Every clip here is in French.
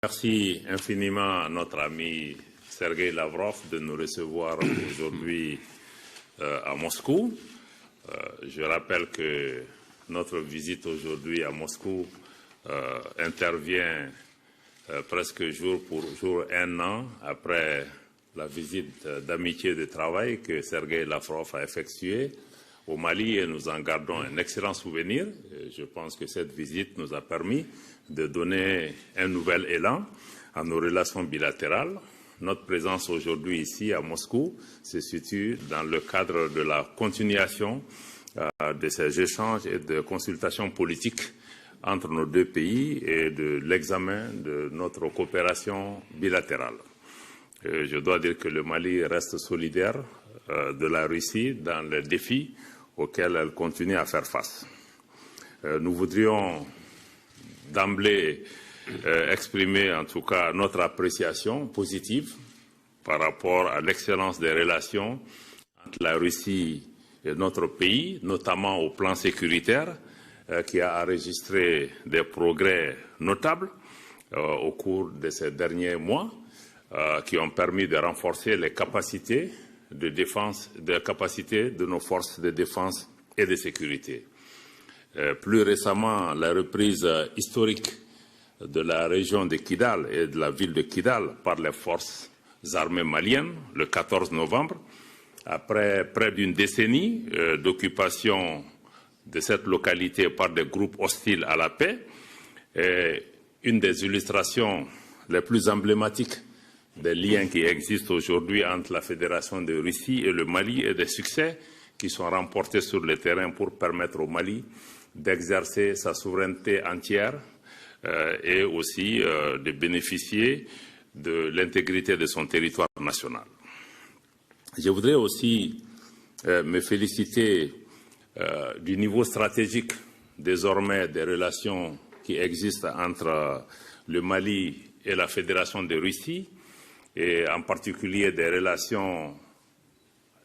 Merci infiniment à notre ami Sergueï Lavrov de nous recevoir aujourd'hui à Moscou. Je rappelle que notre visite aujourd'hui à Moscou intervient presque jour pour jour, un an après la visite d'amitié et de travail que Sergueï Lavrov a effectuée au Mali, et nous en gardons un excellent souvenir. Je pense que cette visite nous a permis de donner un nouvel élan à nos relations bilatérales. Notre présence aujourd'hui ici à Moscou se situe dans le cadre de la continuation de ces échanges et de consultations politiques entre nos deux pays et de l'examen de notre coopération bilatérale. Je dois dire que le Mali reste solidaire de la Russie dans les défis auxquels elle continue à faire face. Nous voudrions d'emblée exprimer en tout cas notre appréciation positive par rapport à l'excellence des relations entre la Russie et notre pays, notamment au plan sécuritaire, qui a enregistré des progrès notables au cours de ces derniers mois, qui ont permis de renforcer les capacités de défense, de nos forces de défense et de sécurité. Plus récemment, la reprise historique de la région de Kidal et de la ville de Kidal par les forces armées maliennes le 14 novembre, après près d'une décennie d'occupation de cette localité par des groupes hostiles à la paix, est une des illustrations les plus emblématiques des liens qui existent aujourd'hui entre la Fédération de Russie et le Mali, et des succès qui sont remportés sur le terrain pour permettre au Mali d'exercer sa souveraineté entière et aussi de bénéficier de l'intégrité de son territoire national. Je voudrais aussi me féliciter du niveau stratégique désormais des relations qui existent entre le Mali et la Fédération de Russie, et en particulier des relations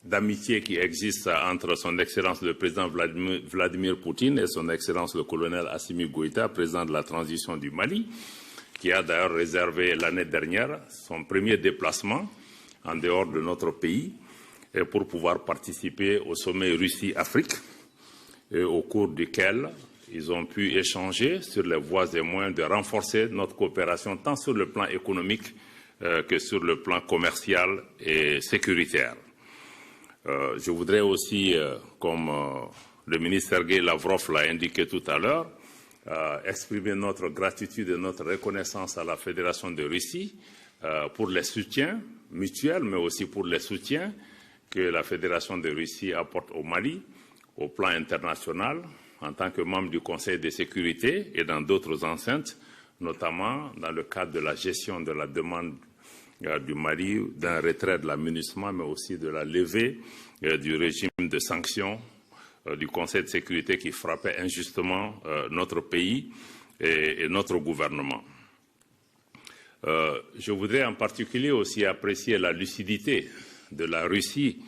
d'amitié qui existent entre son Excellence le président Vladimir Poutine et son Excellence le colonel Assimi Goïta, président de la transition du Mali, qui a d'ailleurs réservé l'année dernière son premier déplacement en dehors de notre pays et pour pouvoir participer au sommet Russie-Afrique, au cours duquel ils ont pu échanger sur les voies et moyens de renforcer notre coopération tant sur le plan économique que sur le plan commercial et sécuritaire. Je voudrais aussi, comme le ministre Sergueï Lavrov l'a indiqué tout à l'heure, exprimer notre gratitude et notre reconnaissance à la Fédération de Russie pour les soutiens mutuels, mais aussi pour les soutiens que la Fédération de Russie apporte au Mali, au plan international, en tant que membre du Conseil de sécurité et dans d'autres enceintes, notamment dans le cadre de la gestion de la demande du Mali d'un retrait de l'amunissement, mais aussi de la levée du régime de sanctions du Conseil de sécurité qui frappait injustement notre pays et notre gouvernement. Je voudrais en particulier aussi apprécier la lucidité de la Russie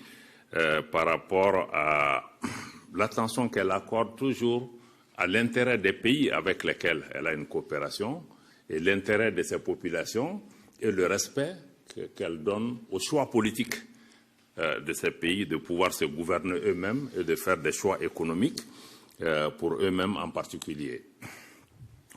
par rapport à l'attention qu'elle accorde toujours à l'intérêt des pays avec lesquels elle a une coopération et l'intérêt de ses populations et le respect qu'elle donne au choix politique de ces pays de pouvoir se gouverner eux-mêmes et de faire des choix économiques pour eux-mêmes en particulier.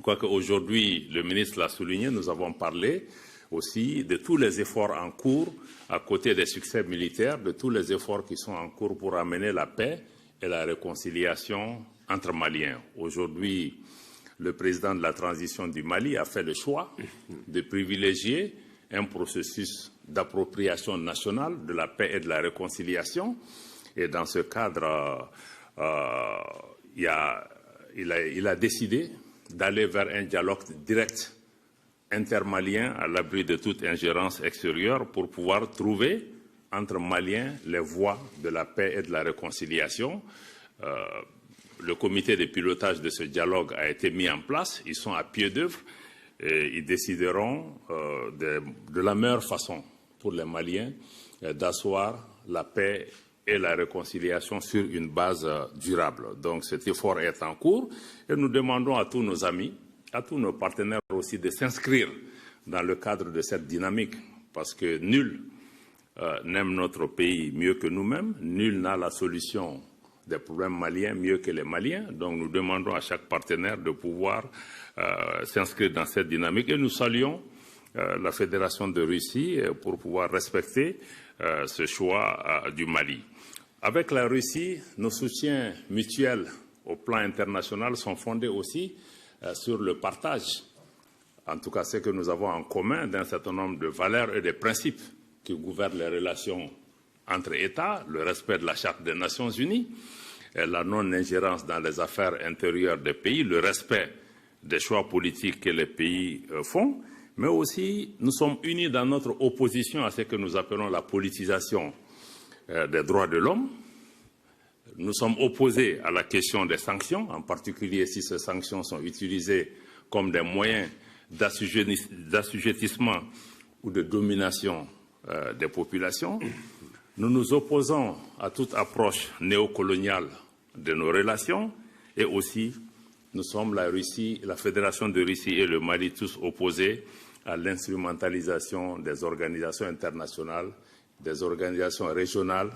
Quoique aujourd'hui, le ministre l'a souligné, nous avons parlé aussi de tous les efforts en cours, à côté des succès militaires, de tous les efforts qui sont en cours pour amener la paix et la réconciliation entre Maliens. Aujourd'hui, le président de la transition du Mali a fait le choix de privilégier un processus d'appropriation nationale de la paix et de la réconciliation. Et dans ce cadre, il a décidé d'aller vers un dialogue direct intermalien à l'abri de toute ingérence extérieure pour pouvoir trouver entre Maliens les voies de la paix et de la réconciliation. Le comité de pilotage de ce dialogue a été mis en place. Ils sont à pied d'œuvre et ils décideront de la meilleure façon pour les Maliens d'asseoir la paix et la réconciliation sur une base durable. Donc cet effort est en cours et nous demandons à tous nos amis, à tous nos partenaires aussi de s'inscrire dans le cadre de cette dynamique, parce que nul n'aime notre pays mieux que nous-mêmes, nul n'a la solution des problèmes maliens mieux que les Maliens. Donc nous demandons à chaque partenaire de pouvoir s'inscrire dans cette dynamique et nous saluons la Fédération de Russie pour pouvoir respecter ce choix du Mali. Avec la Russie, nos soutiens mutuels au plan international sont fondés aussi sur le partage, en tout cas ce que nous avons en commun, d'un certain nombre de valeurs et de principes qui gouvernent les relations entre États, le respect de la Charte des Nations Unies, la non-ingérence dans les affaires intérieures des pays, le respect des choix politiques que les pays font, mais aussi nous sommes unis dans notre opposition à ce que nous appelons la politisation des droits de l'homme. Nous sommes opposés à la question des sanctions, en particulier si ces sanctions sont utilisées comme des moyens d'assujettissement ou de domination des populations. Nous nous opposons à toute approche néocoloniale de nos relations et aussi nous sommes la Russie, la Fédération de Russie et le Mali tous opposés à l'instrumentalisation des organisations internationales, des organisations régionales,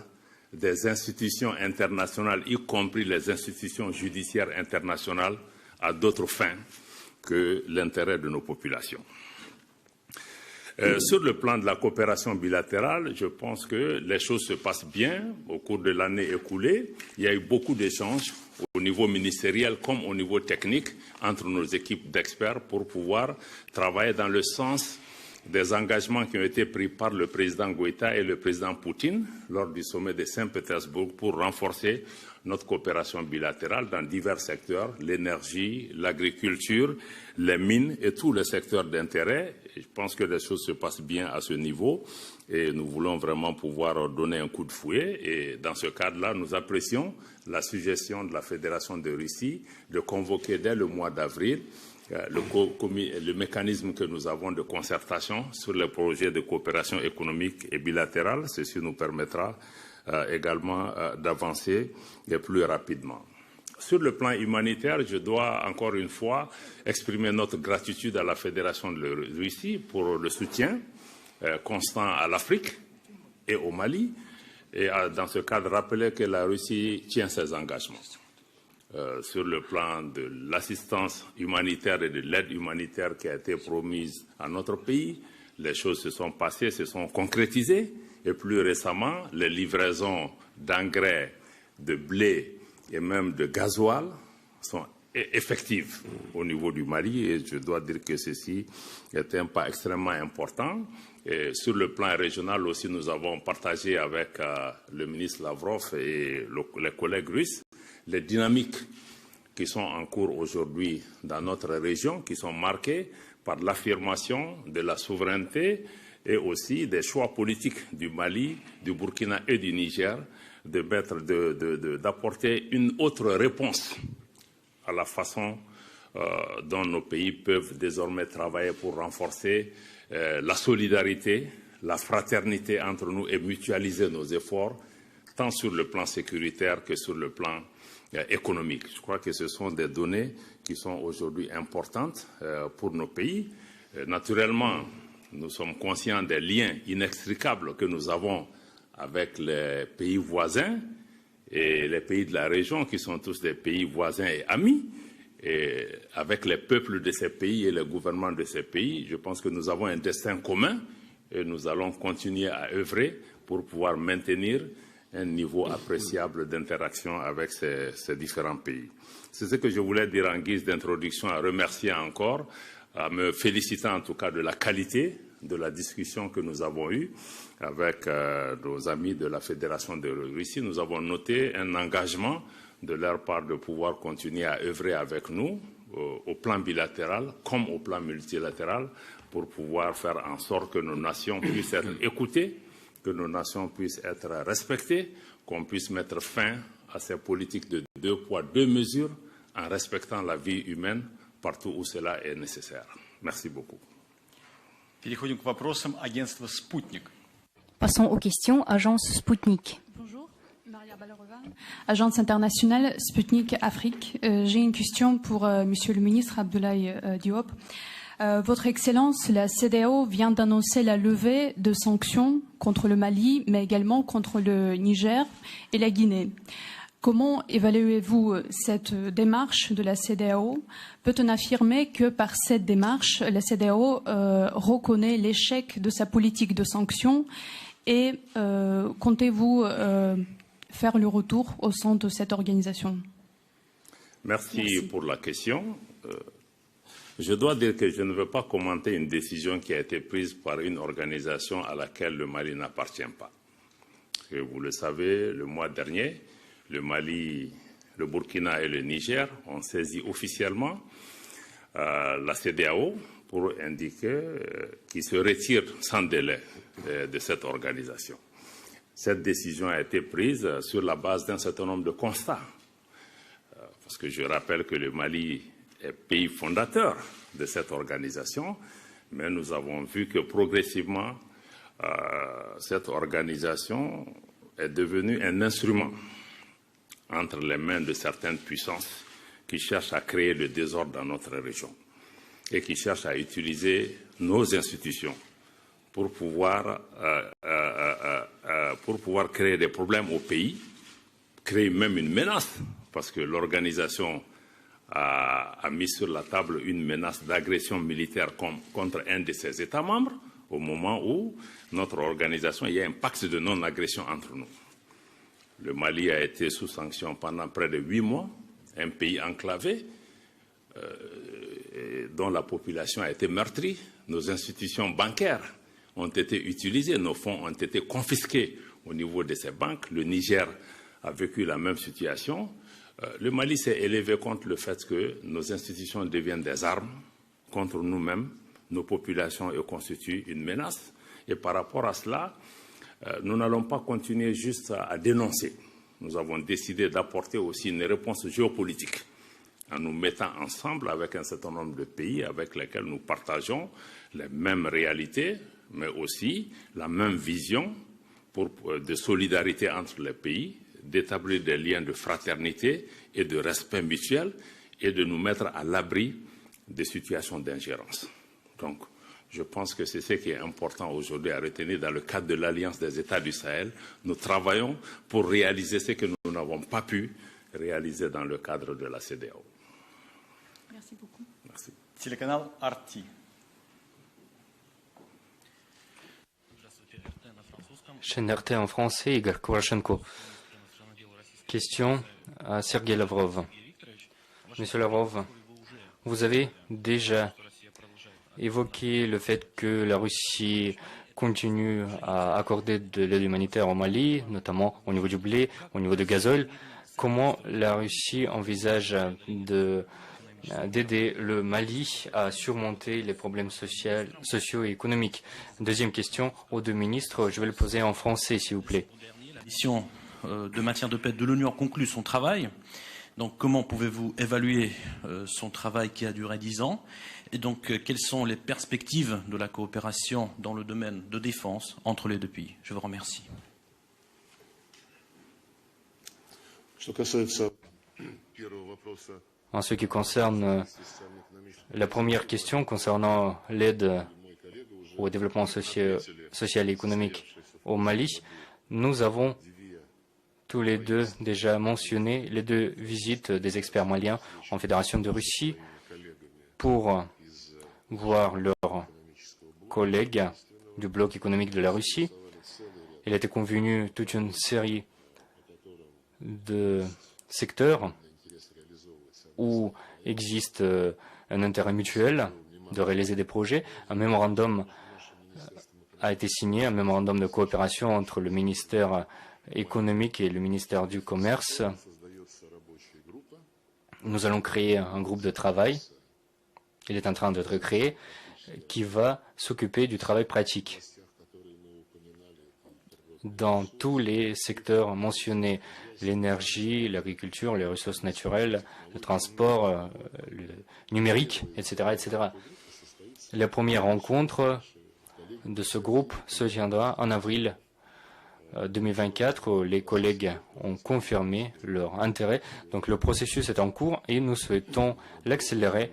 des institutions internationales, y compris les institutions judiciaires internationales, à d'autres fins que l'intérêt de nos populations. Sur le plan de la coopération bilatérale, je pense que les choses se passent bien au cours de l'année écoulée. Il y a eu beaucoup d'échanges au niveau ministériel comme au niveau technique entre nos équipes d'experts pour pouvoir travailler dans le sens des engagements qui ont été pris par le président Goïta et le président Poutine lors du sommet de Saint-Pétersbourg pour renforcer notre coopération bilatérale dans divers secteurs, l'énergie, l'agriculture, les mines et tous les secteurs d'intérêt. Je pense que les choses se passent bien à ce niveau et nous voulons vraiment pouvoir donner un coup de fouet. Et dans ce cadre-là, nous apprécions la suggestion de la Fédération de Russie de convoquer dès le mois d'avril le mécanisme que nous avons de concertation sur les projets de coopération économique et bilatérale. Ceci nous permettra également d'avancer plus rapidement. Sur le plan humanitaire, je dois encore une fois exprimer notre gratitude à la Fédération de Russie pour le soutien constant à l'Afrique et au Mali. Et dans ce cadre, rappeler que la Russie tient ses engagements. Sur le plan de l'assistance humanitaire et de l'aide humanitaire qui a été promise à notre pays, les choses se sont passées, se sont concrétisées. Et plus récemment, les livraisons d'engrais, de blé et même de gasoil sont effectives au niveau du Mali. Et je dois dire que ceci est un pas extrêmement important. Et sur le plan régional aussi, nous avons partagé avec le ministre Lavrov et les collègues russes les dynamiques qui sont en cours aujourd'hui dans notre région, qui sont marquées par l'affirmation de la souveraineté et aussi des choix politiques du Mali, du Burkina et du Niger, d'apporter une autre réponse à la façon dont nos pays peuvent désormais travailler pour renforcer la solidarité, la fraternité entre nous et mutualiser nos efforts, tant sur le plan sécuritaire que sur le plan économique. Je crois que ce sont des données qui sont aujourd'hui importantes pour nos pays. Naturellement, nous sommes conscients des liens inextricables que nous avons avec les pays voisins et les pays de la région qui sont tous des pays voisins et amis. Et avec les peuples de ces pays et les gouvernements de ces pays, je pense que nous avons un destin commun et nous allons continuer à œuvrer pour pouvoir maintenir un niveau appréciable d'interaction avec ces différents pays. C'est ce que je voulais dire en guise d'introduction, à remercier encore, à me féliciter en tout cas de la qualité de la discussion que nous avons eue avec nos amis de la Fédération de Russie. Nous avons noté un engagement de leur part de pouvoir continuer à œuvrer avec nous au plan bilatéral comme au plan multilatéral pour pouvoir faire en sorte que nos nations puissent être écoutées, que nos nations puissent être respectées, qu'on puisse mettre fin à ces politiques de 2 poids, 2 mesures en respectant la vie humaine partout où cela est nécessaire. Merci beaucoup. Переходим к вопросам агентства «Спутник». Passons aux questions. Agence Sputnik. Bonjour, Maria Balarova, agence internationale Sputnik Afrique. J'ai une question pour Monsieur le ministre Abdoulaye Diop. Votre Excellence, la CEDEAO vient d'annoncer la levée de sanctions contre le Mali, mais également contre le Niger et la Guinée. Comment évaluez-vous cette démarche de la CEDEAO? Peut-on affirmer que par cette démarche, la CEDEAO reconnaît l'échec de sa politique de sanctions et comptez-vous faire le retour au sein de cette organisation? Merci pour la question. Je dois dire que je ne veux pas commenter une décision qui a été prise par une organisation à laquelle le Mali n'appartient pas. Parce que vous le savez, le mois dernier, le Mali, le Burkina et le Niger ont saisi officiellement la CEDEAO pour indiquer qu'ils se retirent sans délai de cette organisation. Cette décision a été prise sur la base d'un certain nombre de constats. Parce que je rappelle que le Mali est pays fondateur de cette organisation, mais nous avons vu que progressivement, cette organisation est devenue un instrument entre les mains de certaines puissances qui cherchent à créer le désordre dans notre région et qui cherchent à utiliser nos institutions pour pouvoir créer des problèmes au pays, créer même une menace, parce que l'organisation a mis sur la table une menace d'agression militaire contre un de ses États membres, au moment où notre organisation, il y a un pacte de non-agression entre nous. Le Mali a été sous sanction pendant près de 8 mois, un pays enclavé, dont la population a été meurtrie. Nos institutions bancaires ont été utilisées, nos fonds ont été confisqués au niveau de ces banques. Le Niger a vécu la même situation. Le Mali s'est élevé contre le fait que nos institutions deviennent des armes contre nous-mêmes, nos populations et constituent une menace. Et par rapport à cela, nous n'allons pas continuer juste à dénoncer. Nous avons décidé d'apporter aussi une réponse géopolitique en nous mettant ensemble avec un certain nombre de pays avec lesquels nous partageons les mêmes réalités, mais aussi la même vision de solidarité entre les pays, d'établir des liens de fraternité et de respect mutuel et de nous mettre à l'abri des situations d'ingérence. Donc, je pense que c'est ce qui est important aujourd'hui à retenir dans le cadre de l'Alliance des États du Sahel. Nous travaillons pour réaliser ce que nous n'avons pas pu réaliser dans le cadre de la CEDEAO. Merci beaucoup. Merci. Телеканал Арти. Chaîne RT en français, Igor Koroshenko. Question à Sergei Lavrov. Monsieur Lavrov, vous avez déjà évoqué le fait que la Russie continue à accorder de l'aide humanitaire au Mali, notamment au niveau du blé, au niveau du gazole. Comment la Russie envisage d'aider le Mali à surmonter les problèmes sociaux et économiques? Deuxième question aux deux ministres. Je vais le poser en français, s'il vous plaît. La mission de maintien de paix de l'ONU a conclu son travail. Donc, comment pouvez-vous évaluer son travail qui a duré 10 ans? Et donc, quelles sont les perspectives de la coopération dans le domaine de défense entre les deux pays? Je vous remercie. En ce qui concerne la première question concernant l'aide au développement social et économique au Mali, nous avons tous les deux déjà mentionné les deux visites des experts maliens en Fédération de Russie pour voir leurs collègues du bloc économique de la Russie. Il a été convenu toute une série de secteurs où existe un intérêt mutuel de réaliser des projets. Un mémorandum a été signé, un mémorandum de coopération entre le ministère économique et le ministère du Commerce. Nous allons créer un groupe de travail, il est en train d'être créé, qui va s'occuper du travail pratique dans tous les secteurs mentionnés, l'énergie, l'agriculture, les ressources naturelles, le transport, le numérique, etc., etc. La première rencontre de ce groupe se tiendra en avril 2024, où les collègues ont confirmé leur intérêt. Donc le processus est en cours et nous souhaitons l'accélérer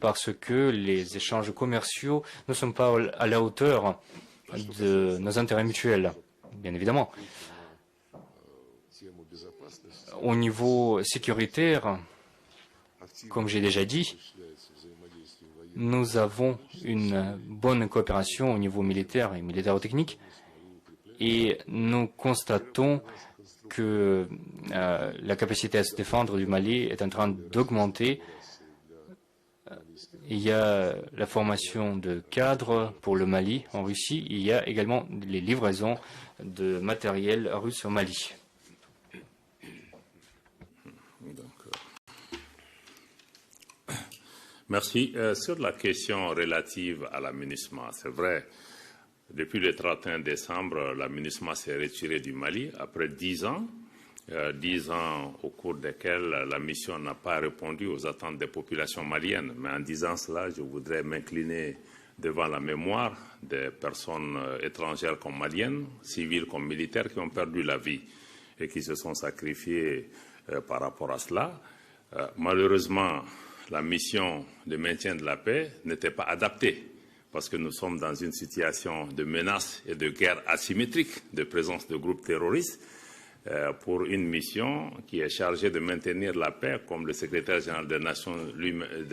parce que les échanges commerciaux ne sont pas à la hauteur de nos intérêts mutuels, bien évidemment. Au niveau sécuritaire, comme j'ai déjà dit, nous avons une bonne coopération au niveau militaire et militaro-technique et nous constatons que la capacité à se défendre du Mali est en train d'augmenter. Il y a la formation de cadres pour le Mali en Russie. Il y a également les livraisons de matériel russe au Mali. Merci. Sur la question relative à la MINUSMA, c'est vrai, depuis le 31 décembre, la MINUSMA s'est retirée du Mali après 10 ans. 10 ans au cours desquels la mission n'a pas répondu aux attentes des populations maliennes. Mais en disant cela, je voudrais m'incliner devant la mémoire des personnes étrangères comme maliennes, civiles comme militaires, qui ont perdu la vie et qui se sont sacrifiées par rapport à cela. Malheureusement, la mission de maintien de la paix n'était pas adaptée parce que nous sommes dans une situation de menace et de guerre asymétrique, de présence de groupes terroristes, pour une mission qui est chargée de maintenir la paix, comme le secrétaire général des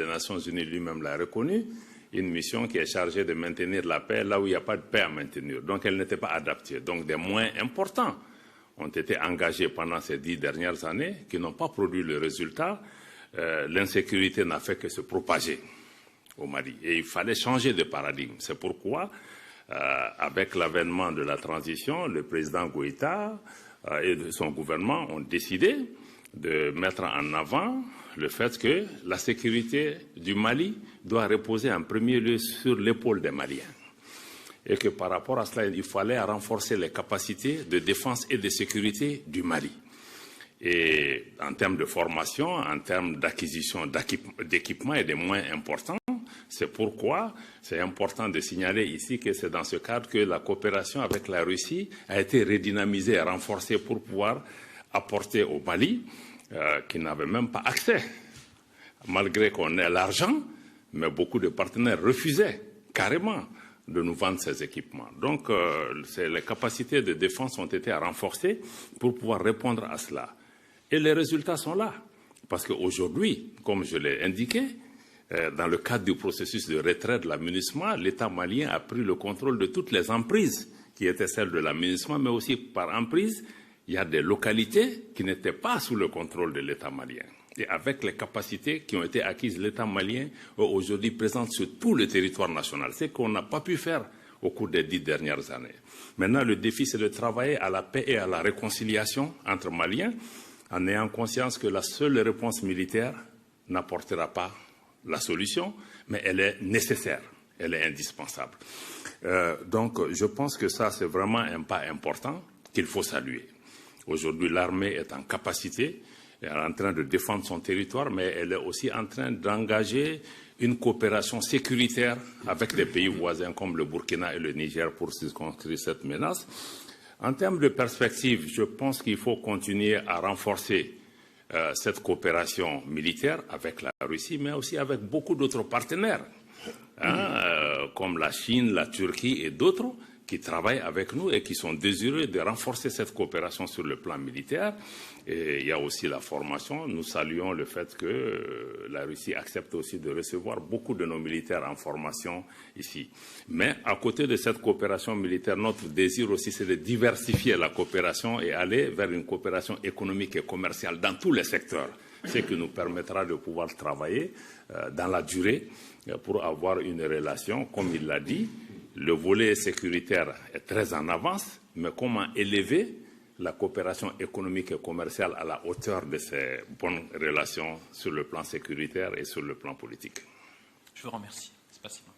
Nations Unies lui-même l'a reconnu, une mission qui est chargée de maintenir la paix là où il n'y a pas de paix à maintenir. Donc elle n'était pas adaptée. Donc des moyens importants ont été engagés pendant ces 10 dernières années qui n'ont pas produit le résultat. L'insécurité n'a fait que se propager au Mali. Et il fallait changer de paradigme. C'est pourquoi, avec l'avènement de la transition, le président Goïta et son gouvernement ont décidé de mettre en avant le fait que la sécurité du Mali doit reposer en premier lieu sur l'épaule des Maliens. Et que par rapport à cela, il fallait renforcer les capacités de défense et de sécurité du Mali. Et en termes de formation, en termes d'acquisition d'équipements et de moyens importants, c'est pourquoi c'est important de signaler ici que c'est dans ce cadre que la coopération avec la Russie a été redynamisée et renforcée pour pouvoir apporter au Mali, qui n'avait même pas accès, malgré qu'on ait l'argent, mais beaucoup de partenaires refusaient carrément de nous vendre ces équipements. Donc, les capacités de défense ont été renforcées pour pouvoir répondre à cela. Et les résultats sont là. Parce qu'aujourd'hui, comme je l'ai indiqué, dans le cadre du processus de retrait de la MINUSMA, l'État malien a pris le contrôle de toutes les emprises qui étaient celles de la MINUSMA, mais aussi par emprise, il y a des localités qui n'étaient pas sous le contrôle de l'État malien. Et avec les capacités qui ont été acquises, l'État malien est aujourd'hui présent sur tout le territoire national. C'est qu'on n'a pas pu faire au cours des 10 dernières années. Maintenant, le défi, c'est de travailler à la paix et à la réconciliation entre Maliens, en ayant conscience que la seule réponse militaire n'apportera pas la solution, mais elle est nécessaire, elle est indispensable. Donc, je pense que ça, c'est vraiment un pas important qu'il faut saluer. Aujourd'hui, l'armée est en capacité, elle est en train de défendre son territoire, mais elle est aussi en train d'engager une coopération sécuritaire avec des pays voisins comme le Burkina et le Niger pour circonscrire cette menace. En termes de perspective, je pense qu'il faut continuer à renforcer cette coopération militaire avec la Russie, mais aussi avec beaucoup d'autres partenaires, comme la Chine, la Turquie et d'autres, qui travaillent avec nous et qui sont désireux de renforcer cette coopération sur le plan militaire. Et il y a aussi la formation. Nous saluons le fait que la Russie accepte aussi de recevoir beaucoup de nos militaires en formation ici. Mais à côté de cette coopération militaire, notre désir aussi, c'est de diversifier la coopération et aller vers une coopération économique et commerciale dans tous les secteurs, ce qui nous permettra de pouvoir travailler dans la durée pour avoir une relation, comme il l'a dit. Le volet sécuritaire est très en avance, mais comment élever la coopération économique et commerciale à la hauteur de ces bonnes relations sur le plan sécuritaire et sur le plan politique. Je vous remercie. Спасибо.